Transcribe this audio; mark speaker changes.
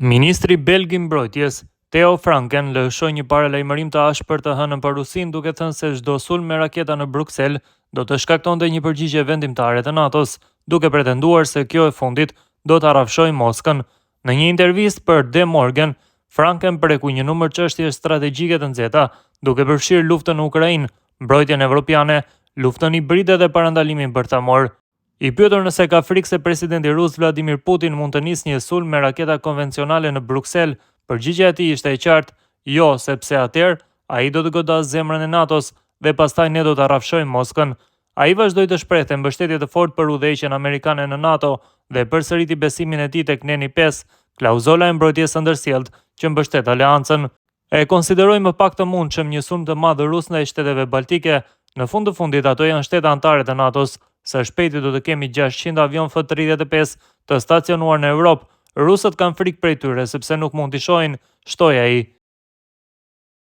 Speaker 1: Ministri belg i mbrojtjes, Theo Franken, lëshoi një paralajmërim të ashpër të hënën për Rusinë, duke thënë se çdo sulm me raketa në Bruksel do të shkaktonte një përgjigje vendimtare të NATO-s, duke pretenduar se kjo e fundit do të rrafshojë Moskën. Në një intervistë për De Morgan, Franken preku një numër çështje strategjike të nxehta, duke përfshirë luftën në Ukrainë, mbrojtjen evropiane, luftën hibride dhe parandalimin bërthamor. I pyetur nëse ka frikë se presidenti rus Vladimir Putin mund të nisë një sulm me raketa konvencionale në Bruksel, përgjigjja e tij ishte e qartë: jo, sepse atëherë ai do të godas zemrën e NATO-s dhe pastaj ne do të rrafshojmë Moskën. Ai vazhdoi të shprehte mbështetje të fortë për udhëheqjen amerikane në NATO dhe përsëriti besimin e tij tek Neni 5, klauzola e mbrojtjes së ndërsjellët që mbështet aleancën. E konsideroi më pak të mundshëm një sulm të madh rus ndaj shteteve baltike. Në fund të fundit ato janë shtete anëtare të NATO-s. Së shpejti do të kemi 600 avion F-35 të stacionuar në Europë. Rusët kanë frikë prej tyre sepse nuk mund t'i shohin, shtoi ai.